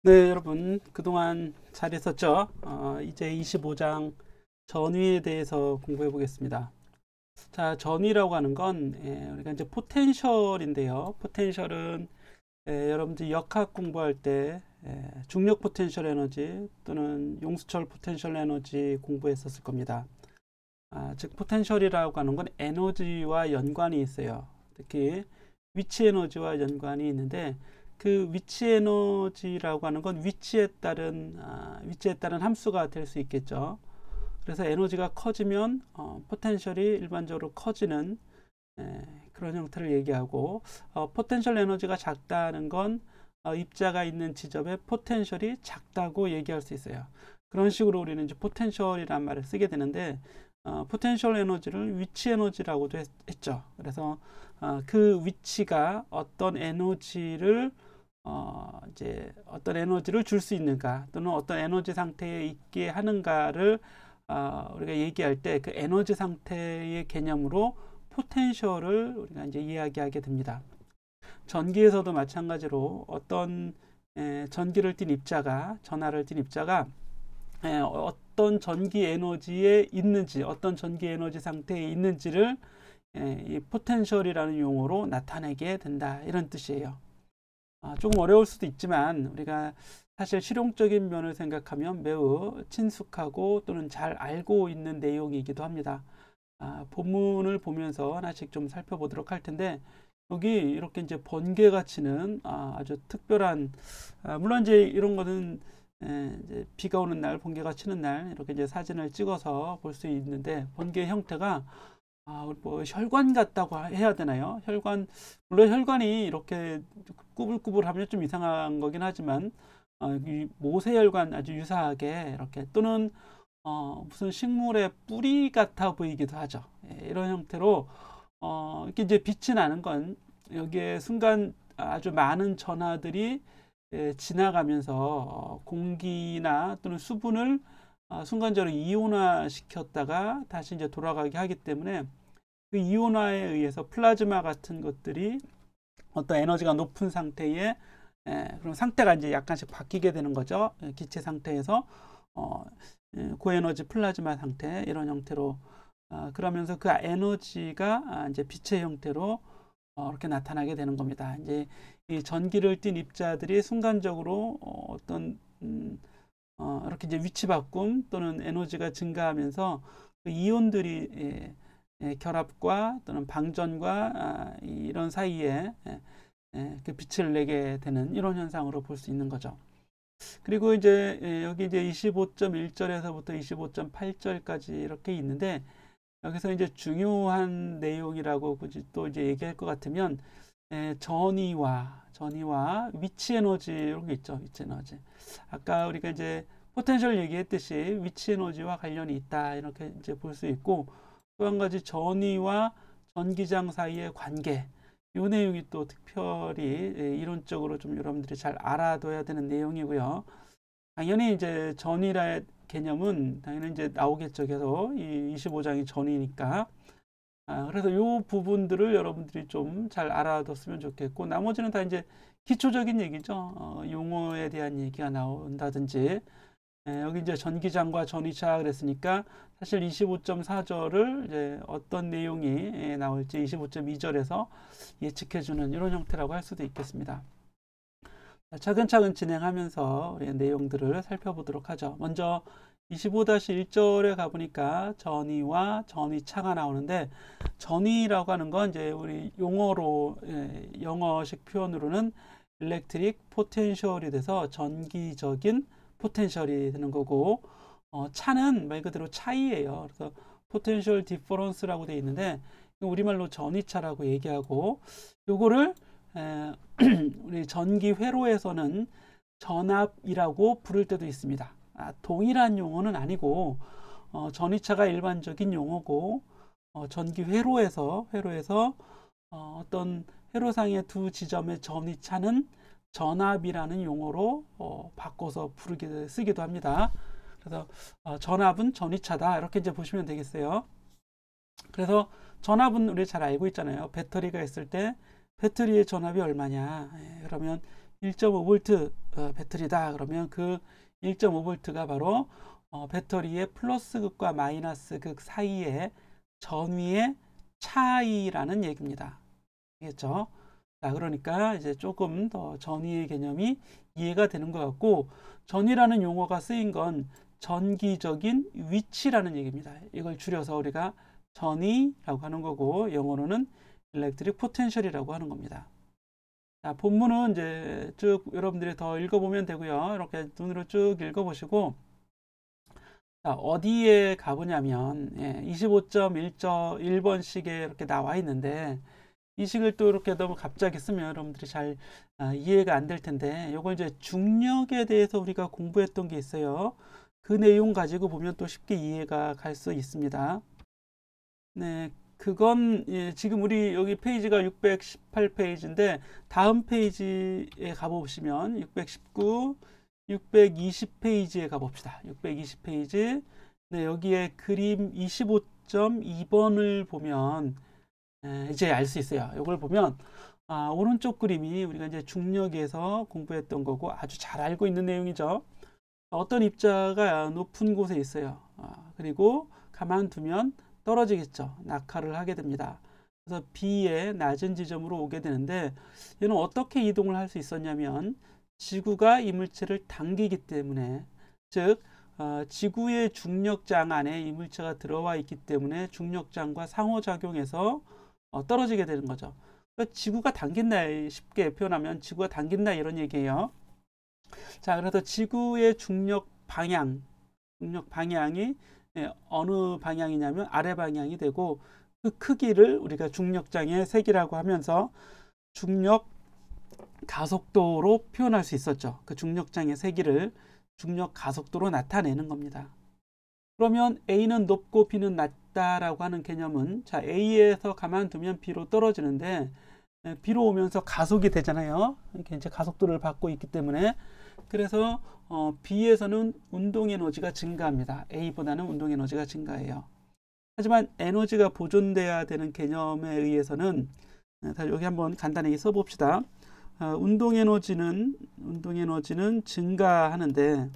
네, 여러분 그동안 잘 있었죠? 이제 25장 전위에 대해서 공부해 보겠습니다. 자, 전위라고 하는 건 우리가 이제 포텐셜인데요. 포텐셜은 여러분들이 역학 공부할 때 중력 포텐셜 에너지 또는 용수철 포텐셜 에너지 공부했었을 겁니다. 즉 포텐셜이라고 하는 건 에너지와 연관이 있어요. 특히 위치 에너지와 연관이 있는데 그 위치 에너지라고 하는 건 위치에 따른 함수가 될 수 있겠죠. 그래서 에너지가 커지면 포텐셜이 일반적으로 커지는 그런 형태를 얘기하고, 포텐셜 에너지가 작다는 건 입자가 있는 지점의 포텐셜이 작다고 얘기할 수 있어요. 그런 식으로 우리는 이제 포텐셜이라는 말을 쓰게 되는데, 포텐셜 에너지를 위치 에너지라고도 했죠. 그래서 그 위치가 어떤 에너지를 어떤 에너지를 줄 수 있는가 또는 어떤 에너지 상태에 있게 하는가를 우리가 얘기할 때 그 에너지 상태의 개념으로 포텐셜을 우리가 이제 이야기하게 됩니다. 전기에서도 마찬가지로 어떤 전기를 띤 입자가 전하를 띤 입자가 어떤 전기 에너지에 있는지, 어떤 전기 에너지 상태에 있는지를 이 포텐셜이라는 용어로 나타내게 된다, 이런 뜻이에요. 조금 어려울 수도 있지만 우리가 사실 실용적인 면을 생각하면 매우 친숙하고 또는 잘 알고 있는 내용이기도 합니다. 본문을 보면서 하나씩 좀 살펴보도록 할 텐데, 여기 이렇게 이제 번개가 치는 아주 특별한, 물론 이제 이런 거는 이제 비가 오는 날, 번개가 치는 날 이렇게 이제 사진을 찍어서 볼 수 있는데, 번개 형태가 뭐 혈관 같다고 해야 되나요? 물론 혈관이 이렇게 꾸불꾸불하면 좀 이상한 거긴 하지만, 이 모세혈관 아주 유사하게 이렇게, 또는 무슨 식물의 뿌리 같아 보이기도 하죠. 이런 형태로 이렇게 이제 빛이 나는 건 여기에 순간 아주 많은 전하들이 지나가면서 공기나 또는 수분을 순간적으로 이온화 시켰다가 다시 이제 돌아가게 하기 때문에, 그 이온화에 의해서 플라즈마 같은 것들이 어떤 에너지가 높은 상태에 그럼 상태가 이제 약간씩 바뀌게 되는 거죠. 기체 상태에서 고에너지 플라즈마 상태, 이런 형태로 그러면서 그 에너지가 이제 빛의 형태로 이렇게 나타나게 되는 겁니다. 이제 이 전기를 띤 입자들이 순간적으로 어떤 이렇게 이제 위치 바꿈 또는 에너지가 증가하면서 그 이온들이 결합과 또는 방전과 이런 사이에 그 빛을 내게 되는 이런 현상으로 볼 수 있는 거죠. 그리고 이제 여기 이제 25.1절에서부터 25.8절까지 이렇게 있는데, 여기서 이제 중요한 내용이라고 굳이 또 이제 얘기할 것 같으면 전위와 위치 에너지, 이런 게 있죠. 위치 에너지. 아까 우리가 이제 포텐셜 얘기했듯이 위치 에너지와 관련이 있다, 이렇게 이제 볼 수 있고, 또 한 가지 전위와 전기장 사이의 관계, 이 내용이 또 특별히 이론적으로 좀 여러분들이 잘 알아둬야 되는 내용이고요. 당연히 이제 전위라의 개념은 당연히 이제 나오겠죠. 계속 이 25장이 전위니까. 그래서 이 부분들을 여러분들이 좀 잘 알아뒀으면 좋겠고, 나머지는 다 이제 기초적인 얘기죠. 용어에 대한 얘기가 나온다든지, 여기 이제 전기장과 전위차 그랬으니까 사실 25.4절을 이제 어떤 내용이 나올지 25.2절에서 예측해주는 이런 형태라고 할 수도 있겠습니다. 차근차근 진행하면서 우리 내용들을 살펴보도록 하죠. 먼저 25-1절에 가보니까 전위와 전위차가 나오는데, 전위라고 하는 건 이제 우리 용어로 영어식 표현으로는 일렉트릭 포텐셜이 돼서 전기적인 포텐셜이 되는 거고, 차는 말 그대로 차이예요. 그래서 포텐셜 디퍼런스라고 되어 있는데, 우리말로 전위차라고 얘기하고, 요거를 우리 전기 회로에서는 전압이라고 부를 때도 있습니다. 동일한 용어는 아니고, 전위차가 일반적인 용어고, 전기 회로에서 어떤 회로상의 두 지점의 전위차는 전압이라는 용어로 바꿔서 쓰기도 합니다. 그래서 전압은 전위차다, 이렇게 이제 보시면 되겠어요. 그래서 전압은 우리 잘 알고 있잖아요. 배터리가 있을 때 배터리의 전압이 얼마냐? 그러면 1.5V 배터리다. 그러면 그 1.5V가 바로 배터리의 플러스 극과 마이너스 극 사이의 전위의 차이라는 얘기입니다. 알겠죠? 자, 그러니까 이제 조금 더 전위의 개념이 이해가 되는 것 같고, 전위라는 용어가 쓰인 건 전기적인 위치라는 얘기입니다. 이걸 줄여서 우리가 전위라고 하는 거고, 영어로는 electric potential이라고 하는 겁니다. 자, 본문은 이제 쭉 여러분들이 더 읽어보면 되고요. 이렇게 눈으로 쭉 읽어보시고, 자, 어디에 가보냐면 25.1번식에 이렇게 나와 있는데, 이 식을 또 이렇게 너무 갑자기 쓰면 여러분들이 잘 이해가 안 될 텐데, 이걸 이제 중력에 대해서 우리가 공부했던 게 있어요. 그 내용 가지고 보면 또 쉽게 이해가 갈 수 있습니다. 네, 그건 지금 우리 여기 페이지가 618페이지인데 다음 페이지에 가보시면 619, 620페이지에 가봅시다. 620페이지. 네, 여기에 그림 25.2번을 보면 이제 알 수 있어요. 이걸 보면 오른쪽 그림이 우리가 이제 중력에서 공부했던 거고 아주 잘 알고 있는 내용이죠. 어떤 입자가 높은 곳에 있어요. 그리고 가만두면 떨어지겠죠. 낙하를 하게 됩니다. 그래서 B의 낮은 지점으로 오게 되는데 얘는 어떻게 이동을 할 수 있었냐면 지구가 이 물체를 당기기 때문에, 즉 지구의 중력장 안에 이 물체가 들어와 있기 때문에 중력장과 상호작용해서 떨어지게 되는 거죠. 그러니까 지구가 당긴다, 쉽게 표현하면 지구가 당긴다 이런 얘기예요. 자, 그래서 지구의 중력 방향이 어느 방향이냐면 아래 방향이 되고, 그 크기를 우리가 중력장의 세기라고 하면서 중력 가속도로 표현할 수 있었죠. 그 중력장의 세기를 중력 가속도로 나타내는 겁니다. 그러면 A는 높고 B는 낮다라고 하는 개념은, 자, A에서 가만두면 B로 떨어지는데 B로 오면서 가속이 되잖아요. 이렇게 이제 가속도를 받고 있기 때문에, 그래서 B에서는 운동 에너지가 증가합니다. A보다는 운동 에너지가 증가해요. 하지만 에너지가 보존돼야 되는 개념에 의해서는, 여기 한번 간단히 써봅시다. 운동 에너지는 증가하는데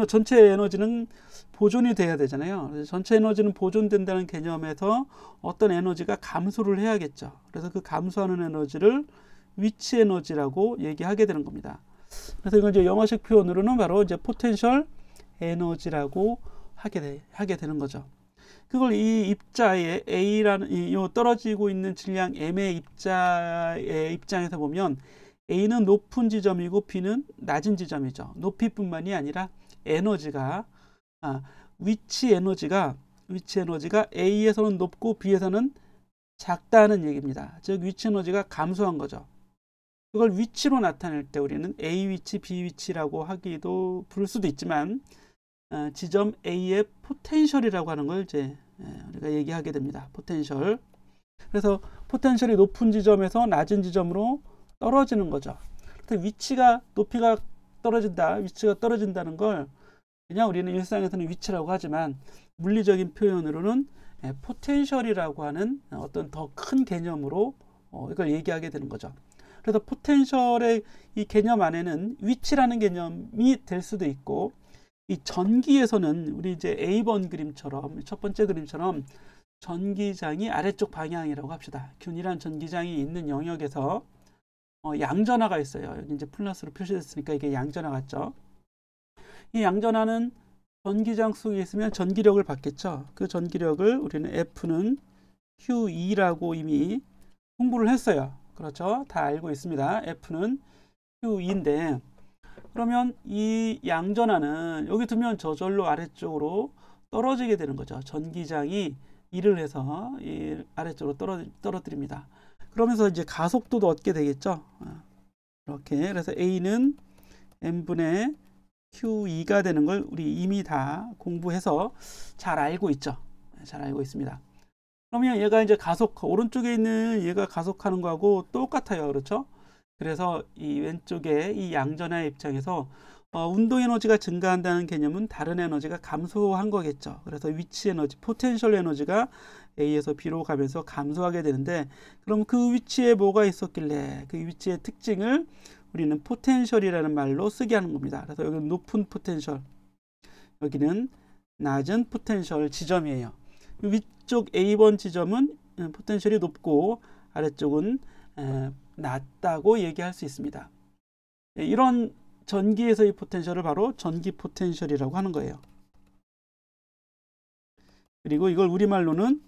전체 에너지는 보존이 돼야 되잖아요. 그래서 전체 에너지는 보존된다는 개념에서 어떤 에너지가 감소를 해야겠죠. 그래서 그 감소하는 에너지를 위치 에너지라고 얘기하게 되는 겁니다. 그래서 이건 이제 영어식 표현으로는 바로 이제 포텐셜 에너지라고 하게 되는 거죠. 그걸 이 입자의 A라는 이 떨어지고 있는 질량 M의 입자의 입장에서 보면 A는 높은 지점이고 B는 낮은 지점이죠. 높이뿐만이 아니라 에너지가 위치 에너지가 A에서는 높고 B에서는 작다는 얘기입니다. 즉 위치 에너지가 감소한 거죠. 그걸 위치로 나타낼 때 우리는 A 위치, B 위치라고 하기도 부를 수도 있지만 지점 A의 포텐셜이라고 하는 걸 이제 우리가 얘기하게 됩니다. 포텐셜. 그래서 포텐셜이 높은 지점에서 낮은 지점으로 떨어지는 거죠. 위치가 높이가 떨어진다, 위치가 떨어진다는 걸 그냥 우리는 일상에서는 위치라고 하지만 물리적인 표현으로는 포텐셜이라고 하는 어떤 더 큰 개념으로 이걸 얘기하게 되는 거죠. 그래서 포텐셜의 이 개념 안에는 위치라는 개념이 될 수도 있고, 이 전기에서는 우리 이제 A번 그림처럼, 첫 번째 그림처럼 전기장이 아래쪽 방향이라고 합시다. 균일한 전기장이 있는 영역에서 양전하가 있어요. 여기 이제 플러스로 표시됐으니까 이게 양전하 같죠. 이 양전하는 전기장 속에 있으면 전기력을 받겠죠. 그 전기력을 우리는 F는 Q2라고 이미 공부를 했어요. 그렇죠? 다 알고 있습니다. F는 Q2인데, 그러면 이 양전하는 여기 두면 저절로 아래쪽으로 떨어지게 되는 거죠. 전기장이 일을 해서 이 아래쪽으로 떨어뜨립니다. 그러면서 이제 가속도도 얻게 되겠죠. 이렇게. 그래서 A는 M분의 Q2가 되는 걸 우리 이미 다 공부해서 잘 알고 있죠. 잘 알고 있습니다. 그러면 얘가 이제 오른쪽에 있는 얘가 가속하는 거하고 똑같아요. 그렇죠? 그래서 이 왼쪽에 이 양전하의 입장에서 운동 에너지가 증가한다는 개념은 다른 에너지가 감소한 거겠죠. 그래서 위치 에너지, 포텐셜 에너지가 A에서 B로 가면서 감소하게 되는데, 그럼 그 위치에 뭐가 있었길래 그 위치의 특징을 우리는 포텐셜이라는 말로 쓰게 하는 겁니다. 그래서 여기는 높은 포텐셜, 여기는 낮은 포텐셜 지점이에요. 위쪽 A1 지점은 포텐셜이 높고 아래쪽은 낮다고 얘기할 수 있습니다. 이런 전기에서의 포텐셜을 바로 전기 포텐셜이라고 하는 거예요. 그리고 이걸 우리말로는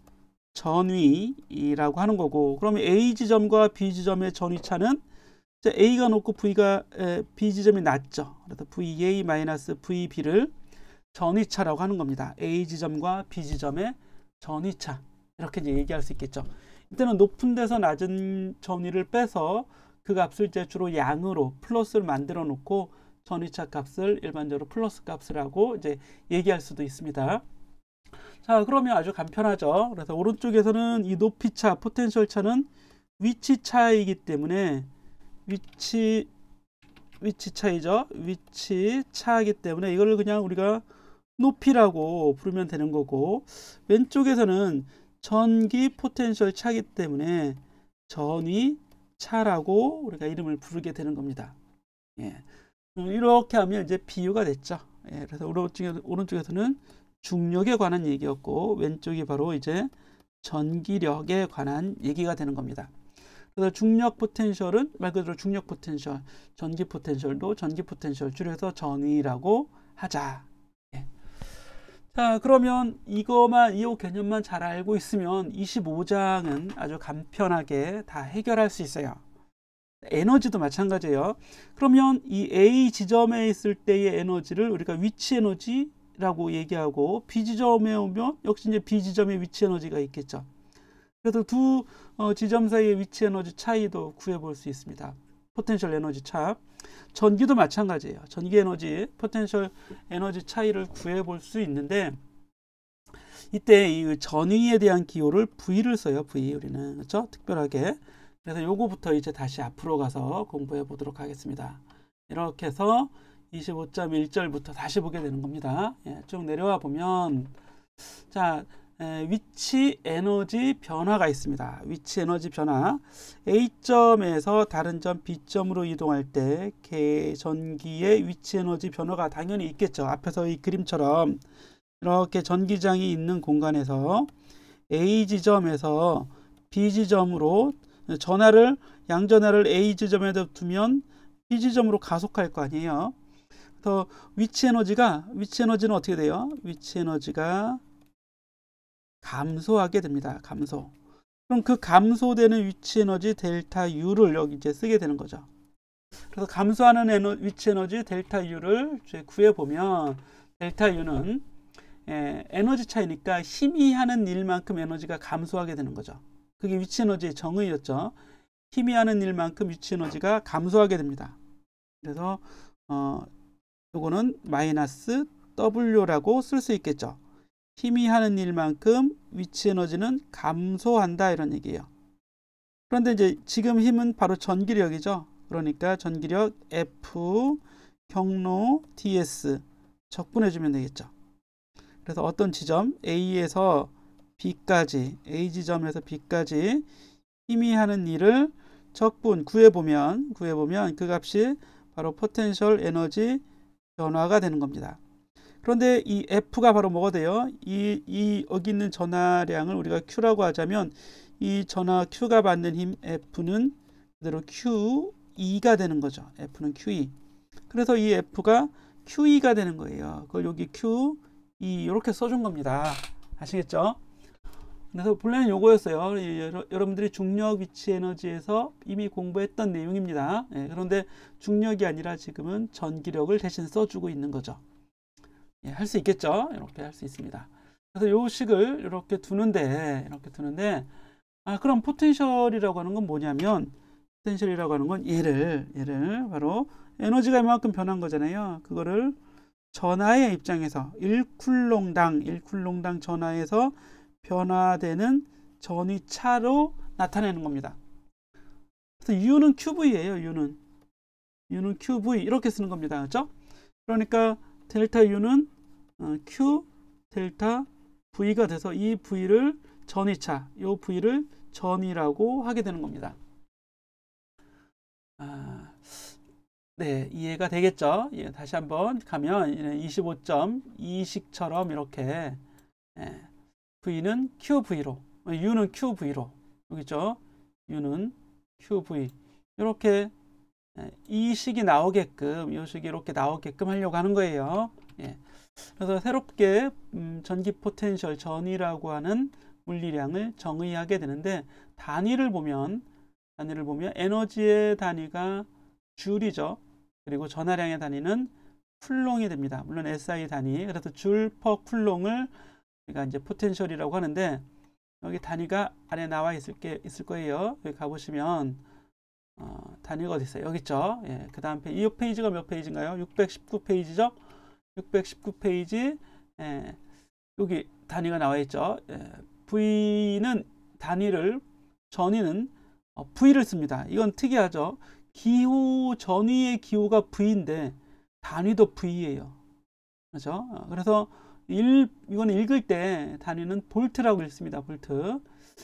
전위라고 하는 거고, 그러면 A 지점과 B 지점의 전위차는 A가 높고 B 지점이 낮죠. 그래서 VA-VB를 전위차라고 하는 겁니다. A 지점과 B 지점의 전위차, 이렇게 이제 얘기할 수 있겠죠. 이때는 높은 데서 낮은 전위를 빼서 그 값을 이제 주로 양으로 플러스를 만들어 놓고 전위차 값을 일반적으로 플러스 값이라고 이제 얘기할 수도 있습니다. 자, 그러면 아주 간편하죠. 그래서 오른쪽에서는 이 높이차, 포텐셜 차는 위치 차이기 때문에 위치 차이죠. 위치 차이기 때문에 이걸 그냥 우리가 높이라고 부르면 되는 거고, 왼쪽에서는 전기 포텐셜 차이기 때문에 전위 차라고 우리가 이름을 부르게 되는 겁니다. 예. 이렇게 하면 이제 비유가 됐죠. 예. 그래서 오른쪽에서는 중력에 관한 얘기였고, 왼쪽이 바로 이제 전기력에 관한 얘기가 되는 겁니다. 그래서 중력 포텐셜은 말 그대로 중력 포텐셜, 전기 포텐셜도 전기 포텐셜, 줄여서 전위라고 하자. 예. 자, 그러면 이 개념만 잘 알고 있으면 25장은 아주 간편하게 다 해결할 수 있어요. 에너지도 마찬가지예요. 그러면 이 A 지점에 있을 때의 에너지를 우리가 위치 에너지라고 얘기하고, B 지점에 오면 역시 이제 B 지점의 위치 에너지가 있겠죠. 그래서 두 지점 사이의 위치 에너지 차이도 구해볼 수 있습니다. 포텐셜 에너지 차. 전기도 마찬가지예요. 전기 에너지, 포텐셜 에너지 차이를 구해볼 수 있는데, 이때 이 전위에 대한 기호를 V를 써요. V 우리는, 그렇죠? 특별하게. 그래서 요거부터 이제 다시 앞으로 가서 공부해 보도록 하겠습니다. 이렇게 해서 25.1절부터 다시 보게 되는 겁니다. 예, 쭉 내려와 보면, 자, 위치 에너지 변화가 있습니다. 위치 에너지 변화. A점에서 다른 점 B점으로 이동할 때 전기의 위치 에너지 변화가 당연히 있겠죠. 앞에서 이 그림처럼 이렇게 전기장이 있는 공간에서 A 지점에서 B 지점으로 양전하를 A 지점에다 두면 B 지점으로 가속할 거 아니에요. 그래서 위치 에너지는 어떻게 돼요? 위치 에너지가 감소하게 됩니다. 감소. 그럼 그 감소되는 위치 에너지 델타 U를 여기 이제 쓰게 되는 거죠. 그래서 감소하는 위치 에너지 델타 U를 이제 구해보면, 델타 U는 에너지 차이니까 힘이 하는 일만큼 에너지가 감소하게 되는 거죠. 그게 위치 에너지의 정의였죠. 힘이 하는 일만큼 위치 에너지가 감소하게 됩니다. 그래서 요거는 마이너스 W라고 쓸 수 있겠죠. 힘이 하는 일만큼 위치 에너지는 감소한다, 이런 얘기예요. 그런데 이제 지금 힘은 바로 전기력이죠. 그러니까 전기력 F 경로 ds 적분해 주면 되겠죠. 그래서 어떤 지점 A에서 B까지, A 지점에서 B까지 힘이 하는 일을 구해보면 그 값이 바로 포텐셜 에너지 변화가 되는 겁니다. 그런데 이 F가 바로 뭐가 돼요? 여기 있는 전하량을 우리가 Q라고 하자면, 이 전하 Q가 받는 힘 F는 그대로 QE가 되는 거죠. F는 QE. 그래서 이 F가 QE가 되는 거예요. 그걸 여기 QE 이렇게 써준 겁니다. 아시겠죠? 그래서 본래는 요거였어요. 여러분들이 중력 위치 에너지에서 이미 공부했던 내용입니다. 예, 그런데 중력이 아니라 지금은 전기력을 대신 써주고 있는 거죠. 예, 할 수 있겠죠? 이렇게 할 수 있습니다. 그래서 요 식을 이렇게 두는데, 그럼 포텐셜이라고 하는 건 뭐냐면, 포텐셜이라고 하는 건 얘를 바로 에너지가 이만큼 변한 거잖아요. 그거를 전하의 입장에서 1쿨롱당 전하에서 변화되는 전위차로 나타내는 겁니다. 그래서 U는 QV예요. U는 QV 이렇게 쓰는 겁니다. 그렇죠? 그러니까 델타 U는 Q 델타 V가 돼서 이 V를 전위차, 이 V를 전위라고 하게 되는 겁니다. 네, 이해가 되겠죠? 예, 다시 한번 가면 25.2식처럼 이렇게 예, V는 QV로, U는 QV로, 여기 있죠? U는 QV 이렇게 이 식이 나오게끔, 이 식이 이렇게 나오게끔 하려고 하는 거예요. 예. 그래서 새롭게 전기 포텐셜 전위라고 하는 물리량을 정의하게 되는데 단위를 보면 에너지의 단위가 줄이죠. 그리고 전하량의 단위는 쿨롱이 됩니다. 물론 SI 단위. 그래서 줄 퍼 쿨롱을 우리가 이제 포텐셜이라고 하는데 여기 단위가 안에 나와 있을 거예요. 여기 가보시면 단위가 어디 있어요? 여기 있죠. 예, 그 다음 이 페이지가 몇 페이지인가요? 619페이지죠. 619페이지 예, 여기 단위가 나와 있죠. 예, V는 전위는 V를 씁니다. 이건 특이하죠. 기호 전위의 기호가 V인데 단위도 V예요. 그렇죠? 그래서 이건 읽을 때 단위는 볼트라고 읽습니다. 볼트.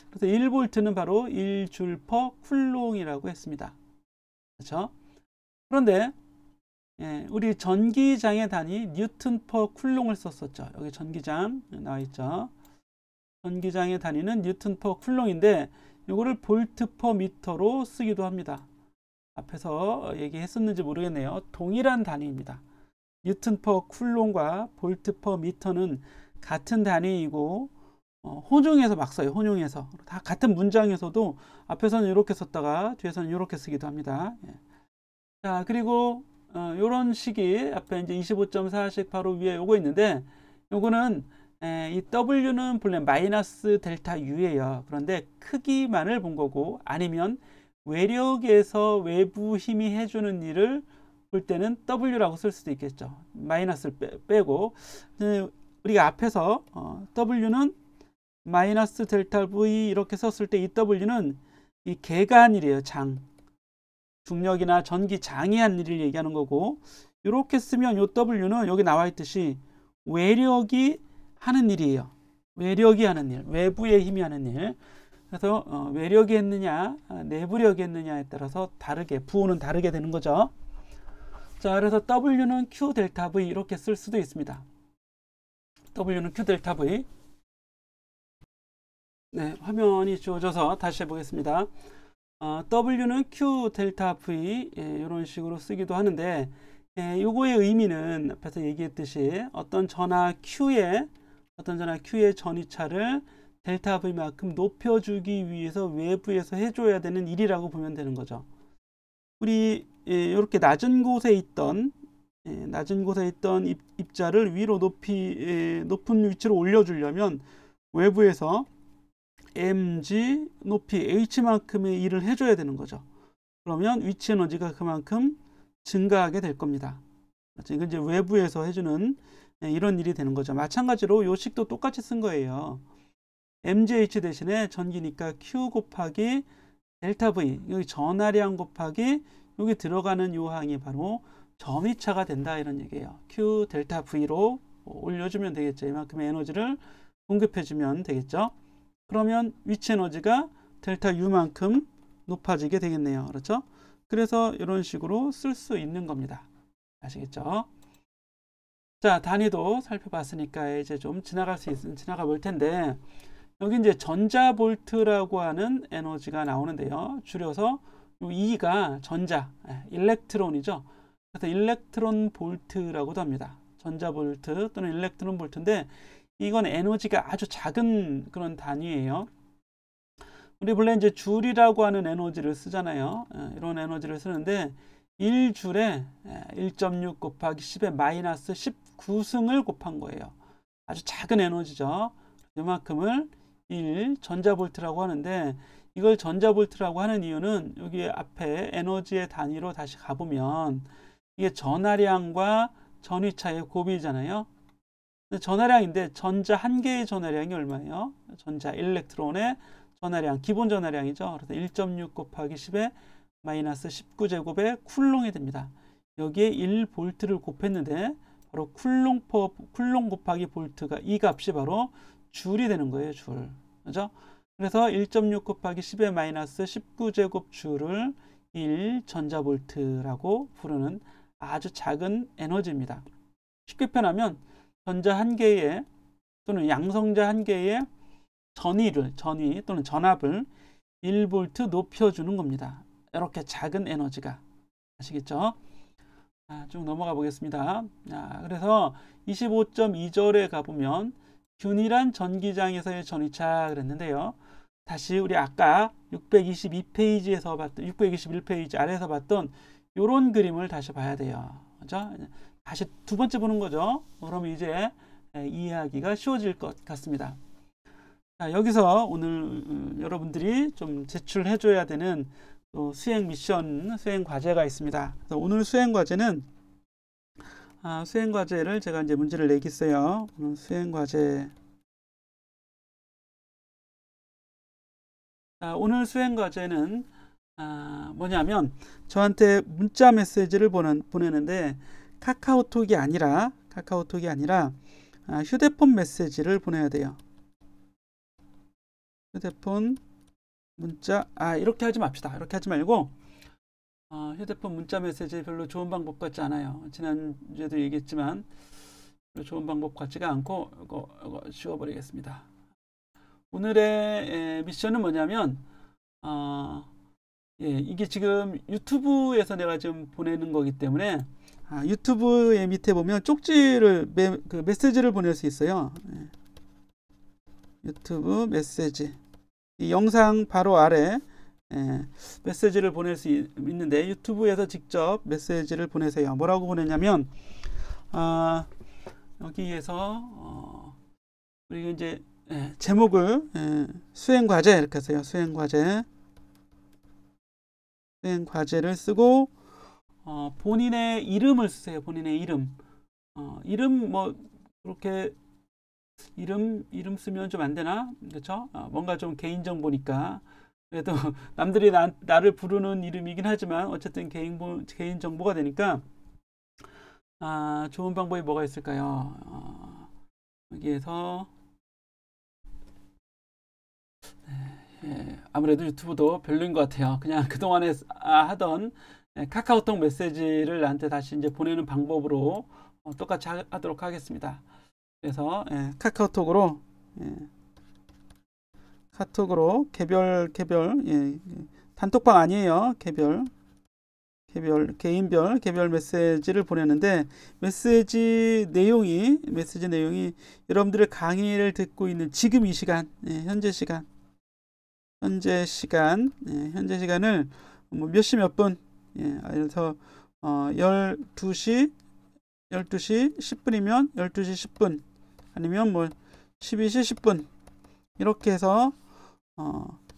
그래서 1볼트는 바로 1줄 퍼 쿨롱이라고 했습니다. 그렇죠? 그런데 우리 전기장의 단위 뉴턴 퍼 쿨롱을 썼었죠. 여기 전기장 나와 있죠. 전기장의 단위는 뉴턴 퍼 쿨롱인데 이거를 볼트 퍼 미터로 쓰기도 합니다. 앞에서 얘기했었는지 모르겠네요. 동일한 단위입니다. 뉴턴 퍼 쿨롱과 볼트 퍼 미터는 같은 단위이고 혼용해서 막 써요. 혼용해서 다 같은 문장에서도 앞에서는 이렇게 썼다가 뒤에서는 이렇게 쓰기도 합니다. 자, 그리고 이런 식이 앞에 이제 25.4식 바로 위에 요거 있는데 요거는 이 W는 본래 마이너스 델타 U예요. 그런데 크기만을 본 거고 아니면 외력에서 외부 힘이 해주는 일을 볼 때는 W라고 쓸 수도 있겠죠. 마이너스를 빼고 우리가 앞에서 W는 마이너스 델타 V 이렇게 썼을 때 이 W는 이 개가 한 일이에요. 중력이나 전기장이 한 일을 얘기하는 거고 이렇게 쓰면 이 W는 여기 나와 있듯이 외력이 하는 일이에요. 외력이 하는 일, 외부의 힘이 하는 일. 그래서 외력이 했느냐 내부력이 했느냐에 따라서 다르게 부호는 다르게 되는 거죠. 자, 그래서 W는 Q 델타 V 이렇게 쓸 수도 있습니다. W는 Q 델타 V. 네, 화면이 주어져서 다시 해보겠습니다. W는 Q 델타 V 이런 식으로 쓰기도 하는데 요거의 의미는 앞에서 얘기했듯이 어떤 전하 Q의 전위차를 델타 V만큼 높여주기 위해서 외부에서 해줘야 되는 일이라고 보면 되는 거죠. 우리 이렇게 낮은 곳에 있던 입자를 위로 높은 위치로 올려주려면 외부에서 mg 높이 h만큼의 일을 해줘야 되는 거죠. 그러면 위치 에너지가 그만큼 증가하게 될 겁니다. 이건 이제 외부에서 해주는 이런 일이 되는 거죠. 마찬가지로 요 식도 똑같이 쓴 거예요. mgh 대신에 전기니까 q 곱하기 델타 v 여기 전하량 곱하기 여기 들어가는 요항이 바로 점위차가 된다 이런 얘기예요. q 델타 v로 올려주면 되겠죠. 이만큼의 에너지를 공급해주면 되겠죠. 그러면 위치 에너지가 델타 U만큼 높아지게 되겠네요. 그렇죠? 그래서 이런 식으로 쓸 수 있는 겁니다. 아시겠죠? 자, 단위도 살펴봤으니까 이제 좀 지나가 볼 텐데 여기 이제 전자볼트라고 하는 에너지가 나오는데요. 줄여서 이 E가 일렉트론이죠. 그래서 일렉트론 볼트라고도 합니다. 전자볼트 또는 일렉트론 볼트인데 이건 에너지가 아주 작은 그런 단위예요. 우리 본래 이제 줄이라고 하는 에너지를 쓰잖아요. 이런 에너지를 쓰는데 1줄에 1.6 곱하기 10의 마이너스 19승을 곱한 거예요. 아주 작은 에너지죠. 이만큼을 1 전자볼트라고 하는데 이걸 전자볼트라고 하는 이유는 여기 앞에 에너지의 단위로 다시 가보면 이게 전하량과 전위차의 곱이잖아요. 전하량인데 전자 한 개의 전하량이 얼마예요? 전자 일렉트론의 전하량, 기본 전하량이죠. 그래서 1.6 곱하기 10의 마이너스 19제곱의 쿨롱이 됩니다. 여기에 1볼트를 곱했는데 바로 쿨롱 곱하기 볼트가 이 값이 바로 줄이 되는 거예요. 줄. 그죠? 그래서 1.6 곱하기 10의 마이너스 19제곱 줄을 1 전자볼트라고 부르는 아주 작은 에너지입니다. 쉽게 표현하면 전자 한 개에 또는 양성자 한 개의 전위 또는 전압을 1V 높여주는 겁니다. 이렇게 작은 에너지가. 아시겠죠? 쭉 넘어가 보겠습니다. 그래서 25.2절에 가보면 균일한 전기장에서의 전위차 그랬는데요. 다시 우리 아까 622페이지에서 봤던 621페이지 아래에서 봤던 이런 그림을 다시 봐야 돼요. 그죠? 다시 두 번째 보는 거죠. 그러면 이제 이해하기가 쉬워질 것 같습니다. 여기서 오늘 여러분들이 좀 제출해 줘야 되는 또 수행 미션, 수행 과제가 있습니다. 그래서 오늘 수행 과제는 수행 과제를 제가 이제 문제를 내겠어요. 오늘 수행 과제. 오늘 수행 과제는 뭐냐면 저한테 문자 메시지를 보내는데 카카오톡이 아니라 휴대폰 메시지를 보내야 돼요. 휴대폰 문자 이렇게 하지 맙시다. 이렇게 하지 말고 휴대폰 문자 메시지 별로 좋은 방법 같지 않아요. 지난주에도 얘기했지만 별로 좋은 방법 같지가 않고 이거 지워버리겠습니다. 오늘의 미션은 뭐냐면 이게 지금 유튜브에서 내가 지금 보내는 거기 때문에 유튜브의 밑에 보면 쪽지를 그 메시지를 보낼 수 있어요. 유튜브 메시지 이 영상 바로 아래 메시지를 보낼 수 있는데 유튜브에서 직접 메시지를 보내세요. 뭐라고 보내냐면 여기에서 우리 이제 제목을 수행과제 이렇게 하세요. 수행과제를 쓰고 본인의 이름을 쓰세요. 본인의 이름. 이름 뭐 그렇게 이름 쓰면 좀 안 되나? 그렇죠? 뭔가 좀 개인정보니까. 그래도 남들이 나를 부르는 이름이긴 하지만 어쨌든 개인정보가 되니까 좋은 방법이 뭐가 있을까요? 여기에서 아무래도 유튜브도 별로인 것 같아요. 그냥 그동안에 하던 카카오톡 메시지를 나한테 다시 이제 보내는 방법으로 똑같이 하도록 하겠습니다. 그래서 카카오톡으로 개별 단톡방 아니에요. 개인별 메시지를 보내는데 메시지 내용이 여러분들의 강의를 듣고 있는 지금 이 시간 현재 시간을 뭐 몇 시 몇 분 그래서 12시 10분이면 12시 10분 아니면 뭐 12시 10분 이렇게 해서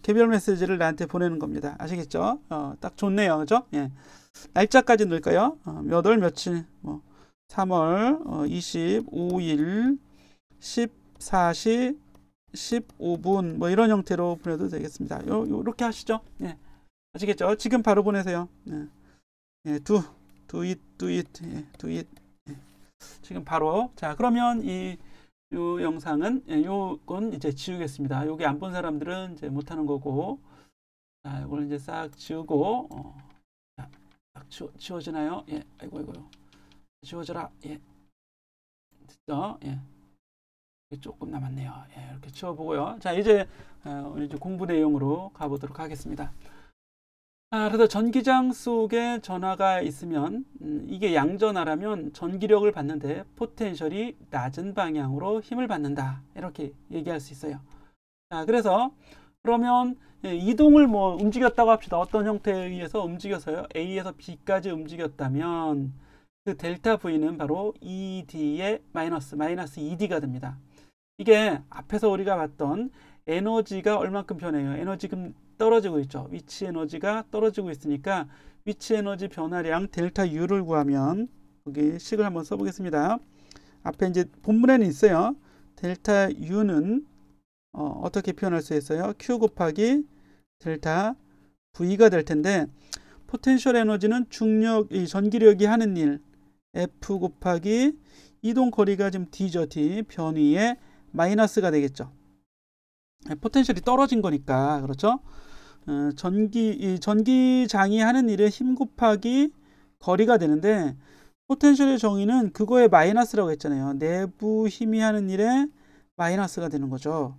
개별 메시지를 나한테 보내는 겁니다. 아시겠죠? 딱 좋네요. 그죠? 날짜까지 넣을까요? 몇 월 며칠 뭐 3월 25일 14시 15분 뭐 이런 형태로 보내도 되겠습니다. 요렇게 하시죠. 아시겠죠? 지금 바로 보내세요. do it. 지금 바로. 자, 그러면 요 영상은 요건 이제 지우겠습니다. 요게 안 본 사람들은 이제 못 하는 거고. 자, 이걸 이제 싹 지우고 자, 딱 지워지나요? 아이고. 지워져라. 됐죠? 조금 남았네요. 이렇게 지워보고요. 자, 이제 공부 내용으로 가보도록 하겠습니다. 그래서 전기장 속에 전하가 있으면 이게 양전하라면 전기력을 받는데 포텐셜이 낮은 방향으로 힘을 받는다. 이렇게 얘기할 수 있어요. 그래서 그러면 이동을 뭐 움직였다고 합시다. 어떤 형태에 의해서 움직여서요. A에서 B까지 움직였다면 그 델타 V는 바로 ED의 마이너스 ED가 됩니다. 이게 앞에서 우리가 봤던 에너지가 얼만큼 변해요. 에너지금 떨어지고 있죠. 위치 에너지가 떨어지고 있으니까 위치 에너지 변화량 델타 U를 구하면 여기 식을 한번 써보겠습니다. 앞에 이제 본문에는 있어요. 델타 U는 어떻게 표현할 수 있어요? Q 곱하기 델타 V가 될 텐데 포텐셜 에너지는 이 전기력이 하는 일 F 곱하기 이동 거리가 지금 D죠. D 변위의 마이너스가 되겠죠. 포텐셜이 떨어진 거니까 그렇죠. 전기장이 하는 일은 힘 곱하기 거리가 되는데 포텐셜의 정의는 그거의 마이너스라고 했잖아요. 내부 힘이 하는 일에 마이너스가 되는 거죠.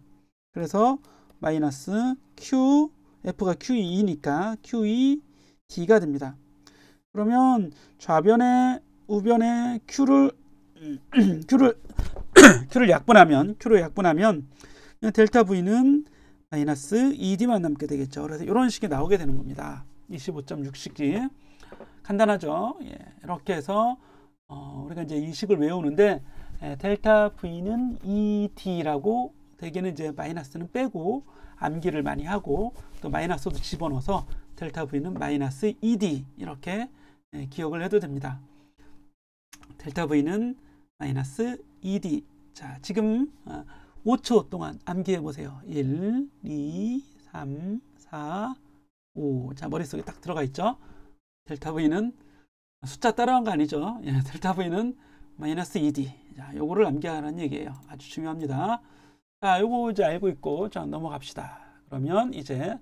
그래서 마이너스 Q, F가 QE니까 QE D가 됩니다. 그러면 좌변에 우변에 Q를 약분하면 델타 V는 마이너스 2D만 남게 되겠죠. 그래서 이런 식이 나오게 되는 겁니다. 25.6식이 간단하죠. 예, 이렇게 해서 우리가 이제 이 식을 외우는데 델타 V는 2D라고 대개는 이제 마이너스는 빼고 암기를 많이 하고 또 마이너스도 집어넣어서 델타 V는 마이너스 2D 이렇게 기억을 해도 됩니다. 델타 V는 마이너스 2D. 자, 지금 5초 동안 암기해 보세요. 1, 2, 3, 4, 5. 자, 머릿속에 딱 들어가 있죠. 델타 V는 숫자 따라한 거 아니죠. 예, 델타 V는 마이너스 2D. 자, 요거를 암기하라는 얘기예요. 아주 중요합니다. 자, 요거 이제 알고 있고, 자, 넘어갑시다. 그러면 이제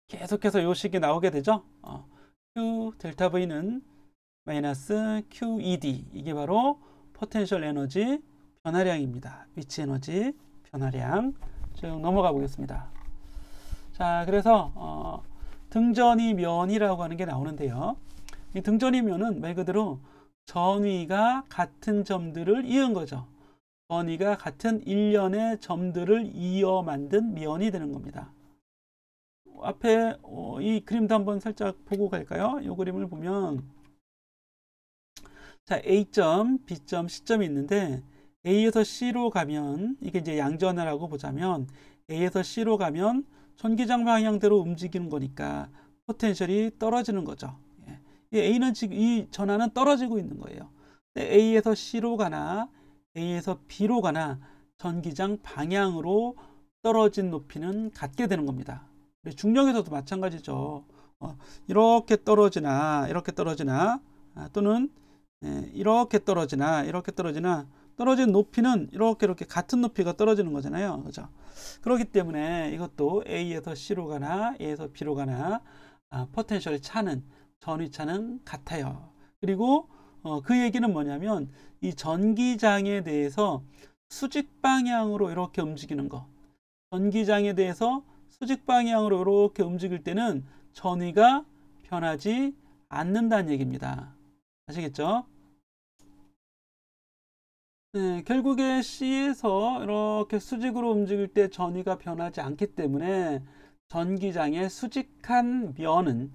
계속해서 요 식이 나오게 되죠. Q 델타 V는 마이너스 QED. 이게 바로 포텐셜 에너지 변화량입니다. 위치 에너지 변화량. 쭉 넘어가 보겠습니다. 자, 그래서 등전이면이라고 하는 게 나오는데요. 이 등전이면은 말 그대로 전위가 같은 점들을 이은 거죠. 전위가 같은 일련의 점들을 이어 만든 면이 되는 겁니다. 앞에 이 그림도 한번 살짝 보고 갈까요? 이 그림을 보면 자, A점, B점, C점이 있는데 A에서 C로 가면 이게 이제 양전하라고 보자면 A에서 C로 가면 전기장 방향대로 움직이는 거니까 포텐셜이 떨어지는 거죠. 예. A는 지금 이 전하는 떨어지고 있는 거예요. A에서 C로 가나 A에서 B로 가나 전기장 방향으로 떨어진 높이는 같게 되는 겁니다. 중력에서도 마찬가지죠. 이렇게 떨어지나 또는 이렇게 떨어지나 떨어진 높이는 이렇게 같은 높이가 떨어지는 거잖아요. 그죠? 그렇기 때문에 이것도 A에서 C로 가나 A에서 B로 가나 포텐셜 차는 전위 차는 같아요. 그리고 그 얘기는 뭐냐면 이 전기장에 대해서 수직 방향으로 이렇게 움직이는 거. 전기장에 대해서 수직 방향으로 이렇게 움직일 때는 전위가 변하지 않는다는 얘기입니다. 아시겠죠? 네, 결국에 C에서 이렇게 수직으로 움직일 때 전위가 변하지 않기 때문에 전기장의 수직한 면은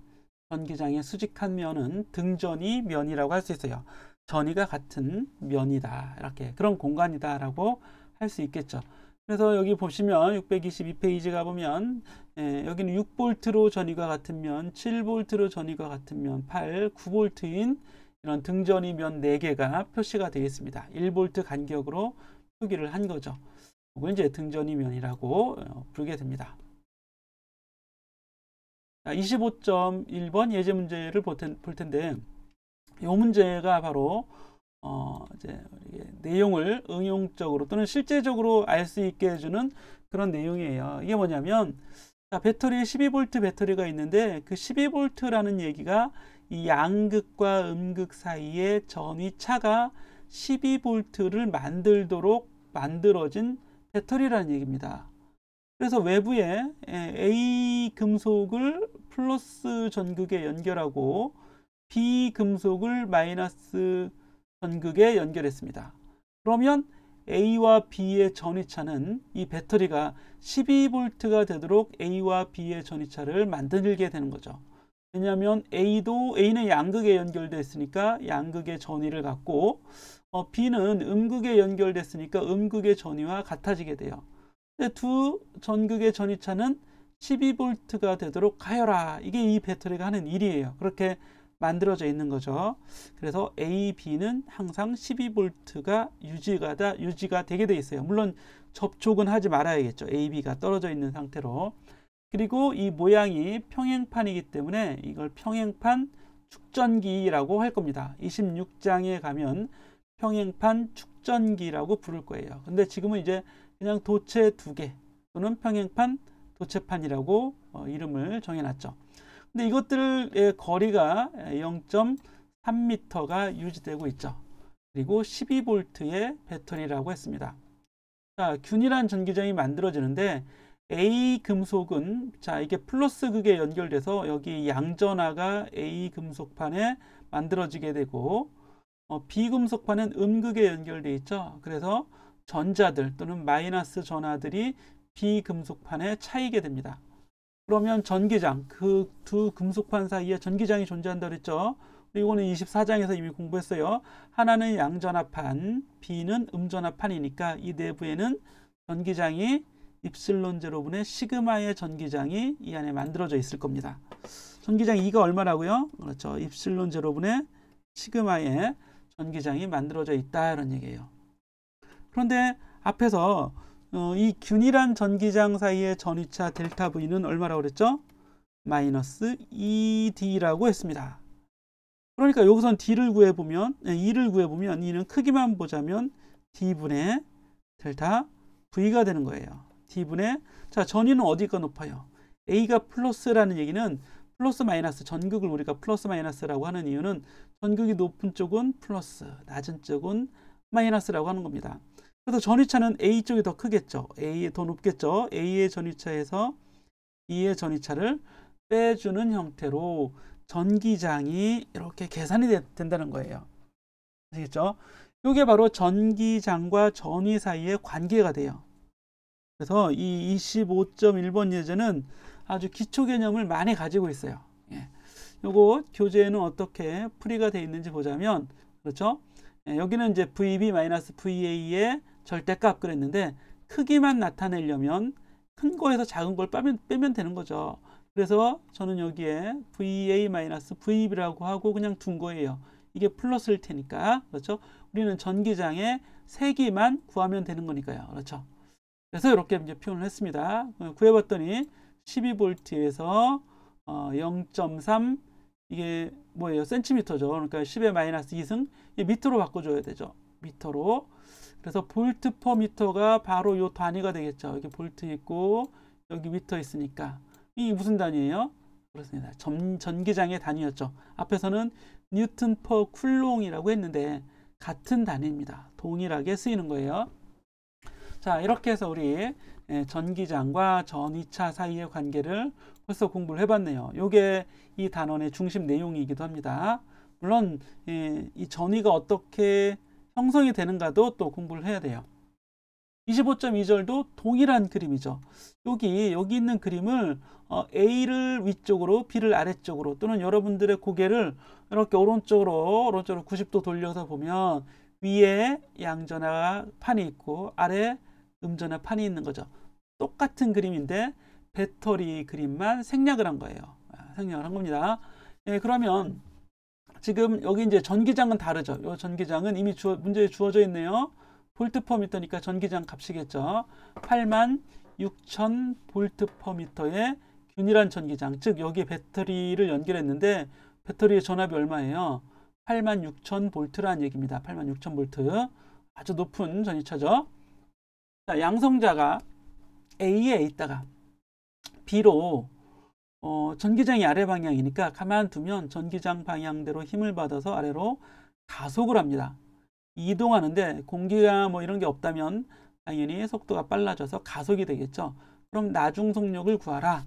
등전이 면이라고 할 수 있어요. 전위가 같은 면이다. 이렇게 그런 공간이다라고 할 수 있겠죠. 그래서 여기 보시면 622페이지 가보면 여기는 6V로 전위가 같은 면, 7V로 전위가 같은 면, 8, 9V인 이런 등전이 면 4개가 표시가 되어 있습니다. 1V 간격으로 표기를 한 거죠. 이걸 이제 등전이 면이라고 부르게 됩니다. 25.1번 예제 문제를 볼 텐데 이 문제가 바로 이제 내용을 응용적으로 또는 실제적으로 알 수 있게 해주는 그런 내용이에요. 이게 뭐냐면 배터리에 12V 배터리가 있는데 그 12V라는 얘기가 이 양극과 음극 사이에 전위차가 12V를 만들도록 만들어진 배터리라는 얘기입니다. 그래서 외부에 A 금속을 플러스 전극에 연결하고 B 금속을 마이너스 전극에 연결했습니다. 그러면 A와 B의 전위차는 이 배터리가 12V가 되도록 A와 B의 전위차를 만들게 되는 거죠. 왜냐하면 A는 양극에 연결됐으니까 양극의 전위를 갖고 B는 음극에 연결됐으니까 음극의 전위와 같아지게 돼요. 근데 두 전극의 전위차는 12V가 되도록 하여라. 이게 이 배터리가 하는 일이에요. 그렇게 만들어져 있는 거죠. 그래서 A, B는 항상 12V가 유지가 되게 돼 있어요. 물론 접촉은 하지 말아야겠죠. A, B가 떨어져 있는 상태로. 그리고 이 모양이 평행판이기 때문에 이걸 평행판 축전기라고 할 겁니다. 26장에 가면 평행판 축전기라고 부를 거예요. 근데 지금은 이제 그냥 도체 2개 또는 평행판 도체판이라고 이름을 정해놨죠. 근데 이것들의 거리가 3m가 유지되고 있죠. 그리고 12V의 배터리라고 했습니다. 자, 균일한 전기장이 만들어지는데 A 금속은 자, 이게 플러스 극에 연결돼서 여기 양전하가 A 금속판에 만들어지게 되고 B 금속판은 음극에 연결돼 있죠. 그래서 전자들 또는 마이너스 전하들이 B 금속판에 차이게 됩니다. 그러면 전기장, 그 두 금속판 사이에 전기장이 존재한다고 했죠. 이거는 24장에서 이미 공부했어요. 하나는 양전하판, B는 음전하판이니까 이 내부에는 전기장이 입실론 제로분의 시그마의 전기장이 이 안에 만들어져 있을 겁니다. 전기장 E가 얼마라고요? 그렇죠. 입실론 제로분의 시그마의 전기장이 만들어져 있다 이런 얘기예요. 그런데 앞에서 이 균일한 전기장 사이의 전위차 델타 V는 얼마라고 그랬죠? 마이너스 2D라고 했습니다. 그러니까 여기선 D를 구해보면, E를 구해보면 E는 크기만 보자면 D분의 델타 V가 되는 거예요. D분의, 자, 전위는 어디가 높아요? A가 플러스라는 얘기는 플러스 마이너스, 전극을 우리가 플러스 마이너스라고 하는 이유는 전극이 높은 쪽은 플러스, 낮은 쪽은 마이너스라고 하는 겁니다. 그래서 전위차는 A 쪽이 더 크겠죠. A에 더 높겠죠. A의 전위차에서 E의 전위차를 빼주는 형태로 전기장이 이렇게 계산이 된다는 거예요. 아시겠죠? 이게 바로 전기장과 전위 사이의 관계가 돼요. 그래서 이 25.1번 예제는 아주 기초 개념을 많이 가지고 있어요. 예. 요거 교재에는 어떻게 풀이가 되어 있는지 보자면, 그렇죠? 예, 여기는 이제 VB-VA의 절대값 그랬는데 크기만 나타내려면 큰 거에서 작은 걸 빼면 되는 거죠. 그래서 저는 여기에 VA-VB라고 하고 그냥 둔 거예요. 이게 플러스일 테니까. 그렇죠? 우리는 전기장의 세기만 구하면 되는 거니까요. 그렇죠? 그래서 이렇게 이제 표현을 했습니다. 구해봤더니 12V에서 0.3 이게 뭐예요? 센티미터죠. 그러니까 10의 마이너스 2승 미터로 바꿔줘야 되죠. 미터로. 그래서 볼트 퍼 미터가 바로 요 단위가 되겠죠. 여기 볼트 있고 여기 미터 있으니까 이게 무슨 단위예요? 그렇습니다. 전기장의 단위였죠. 앞에서는 뉴턴 퍼 쿨롱이라고 했는데 같은 단위입니다. 동일하게 쓰이는 거예요. 자, 이렇게 해서 우리 전기장과 전위차 사이의 관계를 벌써 공부를 해봤네요. 이게 이 단원의 중심 내용이기도 합니다. 물론 이 전위가 어떻게 형성이 되는가도 또 공부를 해야 돼요. 25.2절도 동일한 그림이죠. 여기 있는 그림을 A를 위쪽으로 B를 아래쪽으로 또는 여러분들의 고개를 이렇게 오른쪽으로 90도 돌려서 보면 위에 양전하 판이 있고 아래 음전하 판이 있는 거죠. 똑같은 그림인데 배터리 그림만 생략을 한 거예요. 생략을 한 겁니다. 예, 그러면 지금 여기 이제 전기장은 다르죠. 이 전기장은 이미 문제에 주어져 있네요. 볼트 퍼 미터니까 전기장 값이겠죠. 86,000 볼트 퍼 미터의 균일한 전기장, 즉 여기에 배터리를 연결했는데 배터리의 전압이 얼마예요? 86,000 볼트라는 얘기입니다. 86,000 볼트. 아주 높은 전위차죠. 자, 양성자가 A에 있다가 B로 전기장이 아래 방향이니까 가만두면 전기장 방향대로 힘을 받아서 아래로 가속을 합니다. 이동하는데 공기가 뭐 이런 게 없다면 당연히 속도가 빨라져서 가속이 되겠죠. 그럼 나중 속력을 구하라.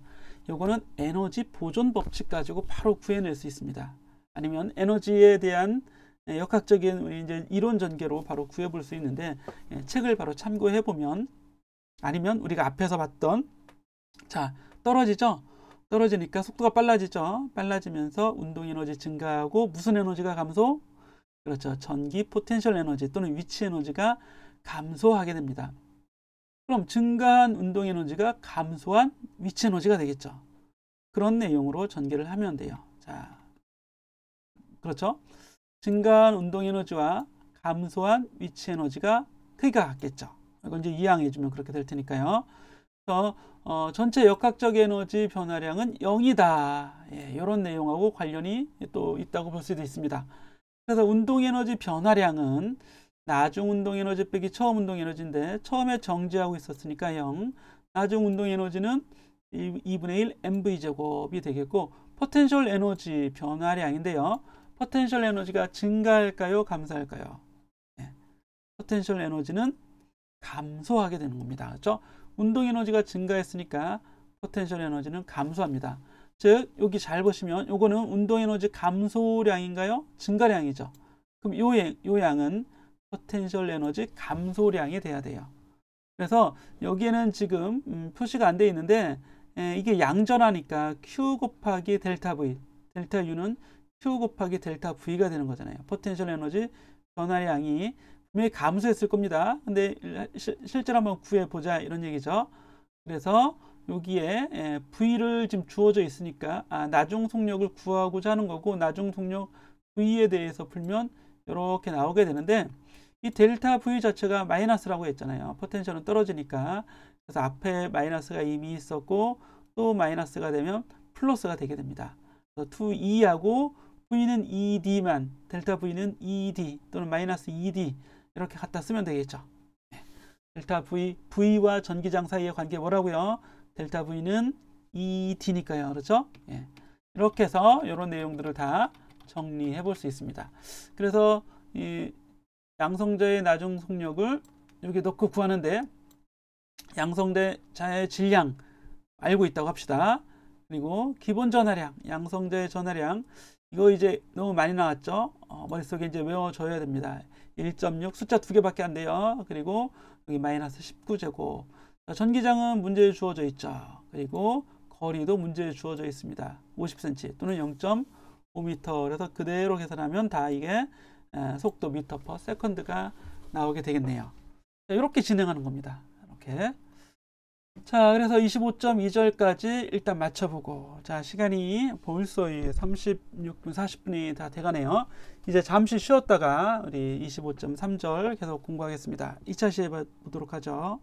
요거는 에너지 보존 법칙 가지고 바로 구해낼 수 있습니다. 아니면 에너지에 대한 역학적인 이제 이론 전개로 바로 구해볼 수 있는데 책을 바로 참고해 보면, 아니면 우리가 앞에서 봤던, 자, 떨어지죠. 떨어지니까 속도가 빨라지죠. 빨라지면서 운동 에너지 증가하고 무슨 에너지가 감소? 그렇죠. 전기 포텐셜 에너지 또는 위치 에너지가 감소하게 됩니다. 그럼 증가한 운동 에너지가 감소한 위치 에너지가 되겠죠. 그런 내용으로 전개를 하면 돼요. 자, 그렇죠. 증가한 운동 에너지와 감소한 위치 에너지가 크기가 같겠죠. 이건 이제 이항해 주면 그렇게 될 테니까요. 그래서 전체 역학적 에너지 변화량은 0이다. 예, 이런 내용하고 관련이 또 있다고 볼 수도 있습니다. 그래서 운동 에너지 변화량은 나중 운동 에너지 빼기 처음 운동 에너지인데 처음에 정지하고 있었으니까 0. 나중 운동 에너지는 2분의 1 mv 제곱이 되겠고 포텐셜 에너지 변화량인데요. 포텐셜 에너지가 증가할까요? 감소할까요? 예. 포텐셜 에너지는 감소하게 되는 겁니다. 그렇죠? 운동 에너지가 증가했으니까 포텐셜 에너지는 감소합니다. 즉 여기 잘 보시면 요거는 운동 에너지 감소량인가요? 증가량이죠. 그럼 요 양은 포텐셜 에너지 감소량이 돼야 돼요. 그래서 여기에는 지금 표시가 안 돼 있는데 이게 양전하니까 Q 곱하기 델타 V, 델타 U는 Q 곱하기 델타 V가 되는 거잖아요. 포텐셜 에너지 변화량이 분명히 감소했을 겁니다. 근데 실제로 한번 구해보자 이런 얘기죠. 그래서 여기에 V를 지금 주어져 있으니까 나중 속력을 구하고자 하는 거고, 나중 속력 V에 대해서 풀면 이렇게 나오게 되는데, 이 델타 V 자체가 마이너스라고 했잖아요. 포텐셜은 떨어지니까. 그래서 앞에 마이너스가 이미 있었고 또 마이너스가 되면 플러스가 되게 됩니다. 그래서 2E하고 V는 ED만, 델타 V는 ED 또는 마이너스 ED 이렇게 갖다 쓰면 되겠죠. 델타 V, V와 전기장 사이의 관계 뭐라고요? 델타 V는 ED니까요. 그렇죠? 예. 이렇게 해서 이런 내용들을 다 정리해 볼 수 있습니다. 그래서 이 양성자의 나중 속력을 이렇게 넣고 구하는데, 양성자의 질량 알고 있다고 합시다. 그리고 기본 전하량, 양성자의 전하량, 이거 이제 너무 많이 나왔죠? 머릿속에 이제 외워줘야 됩니다. 1.6 숫자 2개밖에 안 돼요. 그리고 여기 마이너스 19제곱. 전기장은 문제에 주어져 있죠. 그리고 거리도 문제에 주어져 있습니다. 50cm 또는 0.5m. 그래서 그대로 계산하면 다 이게 속도 미터 퍼 세컨드가 나오게 되겠네요. 자, 이렇게 진행하는 겁니다. 이렇게. 자, 그래서 25.2절까지 일단 맞춰보고, 자, 시간이 벌써 36분, 40분이 다 돼가네요. 이제 잠시 쉬었다가 우리 25.3절 계속 공부하겠습니다. 2차 시해 보도록 하죠.